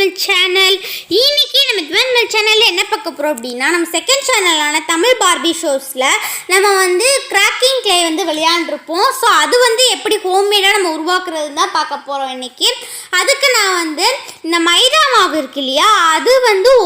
Mill channel. இன்னைக்கு நம்ம divine mill சேனலில் என்ன பார்க்க போகிறோம் அப்படின்னா, நம்ம செகண்ட் சேனலான தமிழ் பார்பி ஷோஸில் நம்ம கிராக்கிங் கிளே விளையாண்டுருப்போம். ஸோ அது எப்படி ஹோம்மேடாக நம்ம உருவாக்குறது தான் பார்க்க போகிறோம் இன்றைக்கி. அதுக்கு நான் இந்த மைதா மாவு இருக்கு இல்லையா, அது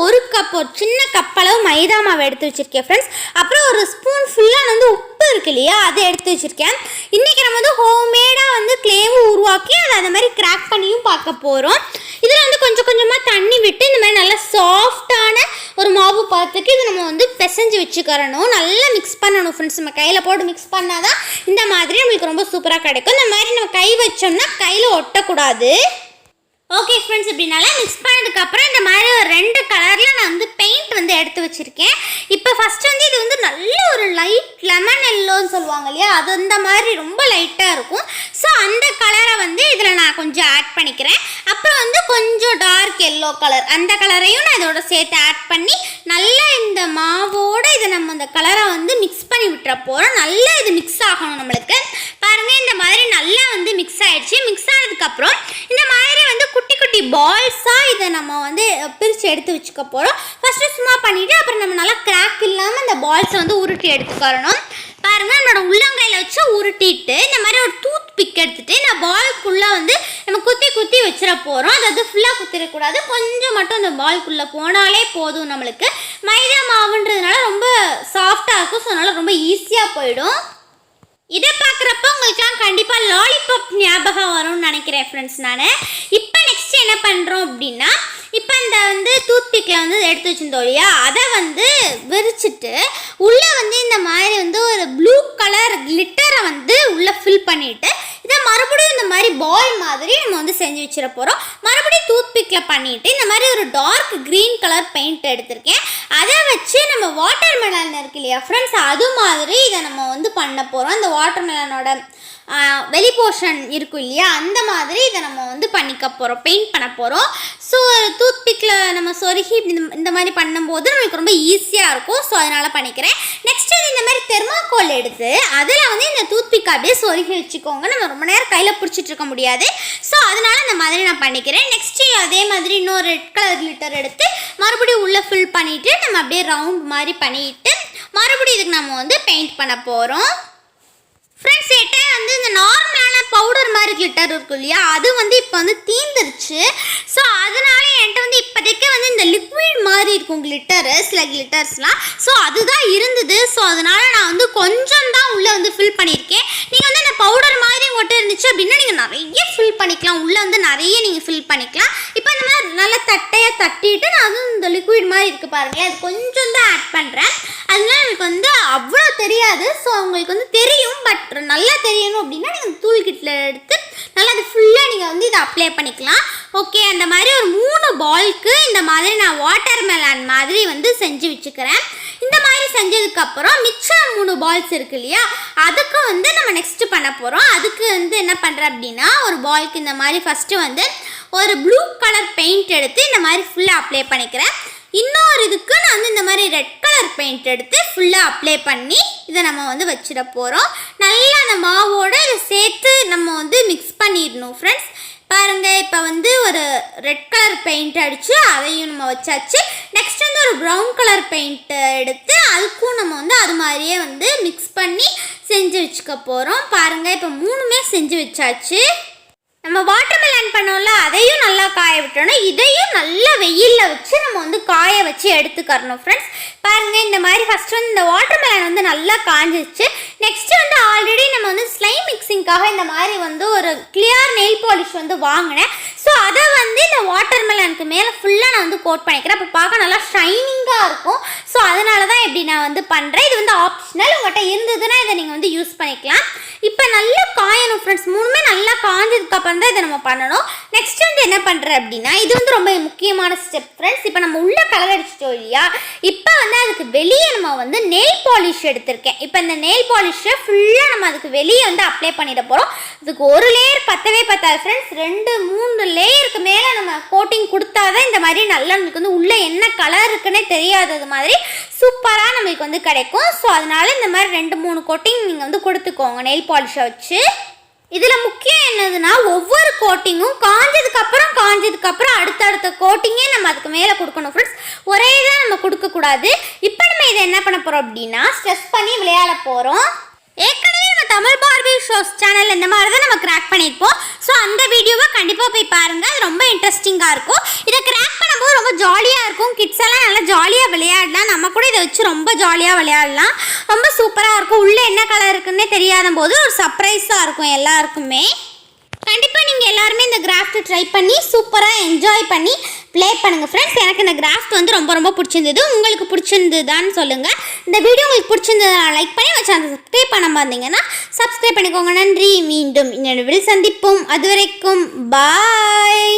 ஒரு கப், ஒரு சின்ன கப்பளவு மைதா மாவு எடுத்து வச்சுருக்கேன் ஃப்ரெண்ட்ஸ். அப்புறம் ஒரு ஸ்பூன் ஃபுல்லாக உப்பு இருக்கு இல்லையா, அதை எடுத்து வச்சுருக்கேன். இன்றைக்கி நம்ம ஹோம்மேடாக கிளேவும் உருவாக்கி அதை அந்த மாதிரி கிராக் பண்ணியும் பார்க்க போகிறோம். இதில் கொஞ்சம் கொஞ்சமாக தண்ணி விட்டு இந்த மாதிரி நல்லா சாஃப்டான ஒரு மாவு பார்த்துக்கு இதை நம்ம பிசைஞ்சு வச்சுக்கிறணும். நல்லா மிக்ஸ் பண்ணணும் ஃப்ரெண்ட்ஸ். நம்ம கையில் போட்டு மிக்ஸ் பண்ணால் தான் இந்த மாதிரி நம்மளுக்கு ரொம்ப சூப்பராக கிடைக்கும். இந்த மாதிரி நம்ம கை வச்சோம்னா கையில் ஒட்டக்கூடாது. ஓகே ஃப்ரெண்ட்ஸ், இப்படினால மிக்ஸ் பண்ணதுக்கப்புறம் இந்த மாதிரி ஒரு 2 கலரில் நான் பெயிண்ட் எடுத்து வச்சுருக்கேன். இப்போ ஃபஸ்ட்டு இது நல்ல ஒரு லைட் லெமன் எல்லோன்னு சொல்லுவாங்க இல்லையா, அது அந்த மாதிரி ரொம்ப லைட்டாக இருக்கும். ஸோ அந்த கலரை இதில் நான் கொஞ்சம் ஆட் பண்ணிக்கிறேன். அப்புறம் கொஞ்சம் டார்க் எல்லோ கலர், அந்த கலரையும் நான் இதோட சேர்த்து ஆட் பண்ணி நல்லா இந்த மாவோடு இதை நம்ம அந்த கலரை மிக்ஸ் பண்ணி விட்டுற போகிறோம். நல்லா இது மிக்ஸ் ஆகணும் நம்மளுக்கு. பாருங்கள், இந்த மாதிரி நல்லா மிக்ஸ் ஆகிடுச்சு. மிக்ஸ் ஆனதுக்கப்புறம் இந்த மாதிரி குட்டி குட்டி பால்ஸாக இதை நம்ம பிரித்து எடுத்து வச்சுக்க போகிறோம். ஃபஸ்ட்டு சும்மா பண்ணிவிட்டு அப்புறம் நம்ம நல்லா கிராக் இல்லாமல் இந்த பால்ஸை உருட்டி எடுத்துக்கறணும். பாருங்கள், என்னோட உள்ளங்கையில் வச்சு உருட்டிட்டு இந்த மாதிரி ஒரு டூத் பிக் எடுத்துகிட்டு இந்த பால்குள்ளே நம்ம குத்தி குத்தி வச்சிட போகிறோம். அதாவது ஃபுல்லாக குத்திடக்கூடாது, கொஞ்சம் மட்டும் இந்த பால்குள்ளே போனாலே போதும். நம்மளுக்கு மைதா மாவுன்றதுனால ரொம்ப சாஃப்டாக இருக்கும். ஸோ அதனால் ரொம்ப ஈஸியாக போயிடும். இதை பார்க்குறப்ப உங்களுக்குலாம் கண்டிப்பாக லாலிபாப் ஞாபகம் வரும்னு நினைக்கிறேன் ஃப்ரெண்ட்ஸ். நான் இப்போ நெக்ஸ்ட் என்ன பண்ணுறோம் அப்படின்னா, இப்போ இந்த டூத் பிக்கில் எடுத்து வச்சுருந்தோம் இல்லையா, அதை விரிச்சிட்டு உள்ளே இந்த மாதிரி ஒரு ப்ளூ கலர் கிளிட்டரை உள்ளே ஃபில் பண்ணிவிட்டு இதை மறுபடியும் இந்த மாதிரி பால் மாதிரி நம்ம செஞ்சு வச்சிட போகிறோம். மறுபடியும் டூத் பிக்கில் பண்ணிவிட்டு இந்த மாதிரி ஒரு டார்க் க்ரீன் கலர் பெயிண்ட் எடுத்திருக்கேன். அதை வச்சு நம்ம வாட்டர் மெலன் இருக்கு இல்லையா ஃப்ரெண்ட்ஸ், அது மாதிரி இதை நம்ம பண்ண போகிறோம். இந்த வாட்டர் மெலனோட வெளி போர்ஷன் இருக்கும் இல்லையா, அந்த மாதிரி இதை நம்ம பண்ணிக்க போகிறோம், பெயிண்ட் பண்ண போகிறோம். ஸோ டூத் பிக்கில் நம்ம சொருகி இந்த மாதிரி பண்ணும்போது நம்மளுக்கு ரொம்ப ஈஸியாக இருக்கும். ஸோ அதனால் பண்ணிக்கிறேன். நெக்ஸ்ட்டு இந்த மாதிரி தெர்மாக்கோல் எடுத்து அதில் இந்த டூத் பிக் அப்படியே சொருகி வச்சுக்கோங்க. நம்ம ரொம்ப நேரம் கையில் பிடிச்சிட்டு இருக்க முடியாது. ஸோ அதனால் இந்த மாதிரி நான் பண்ணிக்கிறேன். நெக்ஸ்ட்டு அதே மாதிரி இன்னொரு ரெட் கலர் கிளிட்டர் எடுத்து மறுபடியும் உள்ளே ஃபில் பண்ணிவிட்டு நம்ம அப்படியே ரவுண்ட் மாதிரி பண்ணிவிட்டு மறுபடியும் இதுக்கு நம்ம பெயிண்ட் பண்ண போகிறோம். ஃப்ரெண்ட்ஸ், என்கிட்ட இந்த நார்மலான பவுடர் மாதிரி கிளிட்டர் இருக்கும் இல்லையா, அது இப்போ தீந்துருச்சு. ஸோ அதனால என்கிட்ட இப்போதைக்கு இந்த லிக்விட் மாதிரி இருக்கும் கிளிட்டரு, சில கிளிட்டர்ஸ்லாம். ஸோ அதுதான் இருந்தது. ஸோ அதனால நான் கொஞ்சம் தான் உள்ளே ஃபில் பண்ணியிருக்கேன். நீங்கள் அந்த பவுடர் மாதிரி மட்டும் இருந்துச்சு அப்படின்னா நீங்கள் நிறைய ஃபில் பண்ணிக்கலாம். உள்ளே நிறைய நீங்கள் ஃபில் பண்ணிக்கலாம். இப்போ இந்த மாதிரி நல்லா தட்டையாக தட்டிட்டு நான் இந்த லிக்விட் மாதிரி இருக்குது பாருங்களேன், அது கொஞ்சம் தான் ஆட் பண்ணுறேன். அதனால எனக்கு அவ்வளோ தெரியாது. ஸோ உங்களுக்கு தெரியும், பட் நல்லா தெரியணும் அப்படின்னா நீங்கள் தூள் கிட்டில் எடுத்து நல்லா அது ஃபுல்லாக நீங்கள் இதை அப்ளை பண்ணிக்கலாம். ஓகே, அந்த மாதிரி ஒரு 3 பால்க்கு இந்த மாதிரி நான் வாட்டர் மெலன் மாதிரி செஞ்சு வச்சுக்கிறேன். இந்த மாதிரி செஞ்சதுக்கப்புறம் மிச்சம் 3 பால்ஸ் இருக்கு இல்லையா, அதுக்கு நம்ம நெக்ஸ்ட்டு பண்ண போகிறோம். அதுக்கு என்ன பண்ணுறேன் அப்படின்னா, ஒரு பால்க்கு இந்த மாதிரி ஃபஸ்ட்டு ஒரு ப்ளூ கலர் பெயிண்ட் எடுத்து இந்த மாதிரி ஃபுல்லாக அப்ளை பண்ணிக்கிறேன். இன்னொரு இதுக்கு நான் இந்த மாதிரி ரெட் கலர் பெயிண்ட் எடுத்து ஃபுல்லாக அப்ளை பண்ணி இதை நம்ம வச்சிட போகிறோம். நல்லா அந்த மாவோடு இதை சேர்த்து நம்ம மிக்ஸ் பண்ணிடணும் ஃப்ரெண்ட்ஸ். பாருங்கள், இப்போ ஒரு ரெட் கலர் பெயிண்ட் அடித்து அதையும் நம்ம வச்சாச்சு. நெக்ஸ்ட் ஒரு ப்ரௌன் கலர் பெயிண்ட்டு எடுத்து அதுக்கும் நம்ம அது மாதிரியே மிக்ஸ் பண்ணி செஞ்சு வச்சுக்க போகிறோம். பாருங்கள், இப்போ 3மே செஞ்சு வச்சாச்சு. நம்ம வாட்டர் மெலன் பண்ணோம்ல, அதையும் நல்லா காய விட்டணும். இதையும் நல்லா வெயிலில் வச்சு நம்ம காய வச்சு எடுத்துக்கறணும் ஃப்ரெண்ட்ஸ். பாருங்கள், இந்த மாதிரி ஃபஸ்ட்டு இந்த வாட்டர் மெலன் நல்லா காஞ்சிச்சு. நெக்ஸ்ட்டு ஆல்ரெடி நம்ம ஸ்லைம் மிக்சிங்காக இந்த மாதிரி ஒரு கிளியர் நெயில் பாலிஷ் வாங்கினேன். ஸோ அதை இந்த வாட்டர் மெலனுக்கு மேலே ஃபுல்லாக நான் கோட் பண்ணிக்கிறேன். அப்போ பார்க்க நல்லா ஷைனிங்காக இருக்கும். ஸோ அதனால தான் இப்படி நான் பண்ணுறேன். இது ஆப்ஷனல், உங்கள்கிட்ட இருந்ததுன்னா இதை நீங்கள் யூஸ் பண்ணிக்கலாம். இப்போ நல்லா காயணும் ஃப்ரெண்ட்ஸ். 3மே நல்லா காஞ்சதுக்கப்புறம் தான் இதை நம்ம பண்ணணும். நெக்ஸ்ட் என்ன பண்ணுறேன் அப்படின்னா, இது ரொம்ப முக்கியமான ஸ்டெப் ஃப்ரெண்ட்ஸ். இப்போ நம்ம உள்ள கலர் அடிச்சிட்டோம் இல்லையா, இப்போ அதுக்கு வெளியே நம்ம நெயில் பாலிஷ் எடுத்திருக்கேன். இப்போ இந்த நெயில் பாலிஷை ஃபுல்லாக நம்ம அதுக்கு வெளியே அப்ளை பண்ணிட போகிறோம். இதுக்கு ஒரு லேயர் பத்தவே பத்தாது ஃப்ரெண்ட்ஸ். 2-3 லேயருக்கு மேலே நம்ம கோட்டிங் கொடுத்தாதான் இந்த மாதிரி நல்லா நம்மளுக்கு உள்ளே என்ன கலர் இருக்குன்னே தெரியாதது மாதிரி சூப்பராக நம்மளுக்கு கிடைக்கும். ஸோ அதனால இந்த மாதிரி 2-3 கோட்டிங் நீங்கள் கொடுத்துக்கோங்க நெயில் பாலிஷை வச்சு. இதில் முக்கியம் என்னதுன்னா, ஒவ்வொரு கோட்டிங்கும் காஞ்சதுக்கப்புறம் அடுத்தடுத்த இருக்க கோட்டிங்கே நம்ம அதுக்கு மேலே கொடுக்கணும் ஃப்ரெண்ட்ஸ். ஒரே தான் நம்ம கொடுக்கக்கூடாது. இப்போ நம்ம இதை என்ன பண்ண போகிறோம் அப்படின்னா ஸ்ட்ரெஸ் பண்ணி விளையாட போகிறோம். ஏற்கனவே நம்ம தமிழ் பார்பி ஷோஸ் சேனல் இந்த மாதிரி தான் நம்ம கிராக் பண்ணியிருப்போம். ஸோ அந்த வீடியோவை கண்டிப்பாக போய் பாருங்கள். அது ரொம்ப இன்ட்ரெஸ்டிங்காக இருக்கும். இதை கிராக் பண்ணும்போது ரொம்ப ஜாலியாக இருக்கும். கிட்ஸ் எல்லாம் நல்லா ஜாலியாக விளையாடலாம். நம்ம கூட இதை வச்சு ரொம்ப ஜாலியாக விளையாடலாம். ரொம்ப சூப்பராக இருக்கும். உள்ளே என்ன கலர் இருக்குன்னே தெரியாத போது ஒரு சர்ப்ரைஸாக இருக்கும் எல்லாருக்குமே. கண்டிப்பாக நீங்கள் எல்லாருமே இந்த கிராஃப்ட் ட்ரை பண்ணி சூப்பராக என்ஜாய் பண்ணி ப்ளே பண்ணுங்கள் ஃப்ரெண்ட்ஸ். எனக்கு இந்த கிராஃப்ட் வந்து ரொம்ப ரொம்ப பிடிச்சிருந்தது. உங்களுக்கு பிடிச்சிருந்ததுதான்னு சொல்லுங்கள். இந்த வீடியோ உங்களுக்கு பிடிச்சிருந்தது லைக் பண்ணி வச்சு அந்த சப்ஸ்கிரைப் பண்ண பார்த்தீங்கன்னா சப்ஸ்கிரைப் பண்ணிக்கோங்க. நன்றி. மீண்டும் இன்னொரு சந்திப்போம். அது வரைக்கும் பாய்.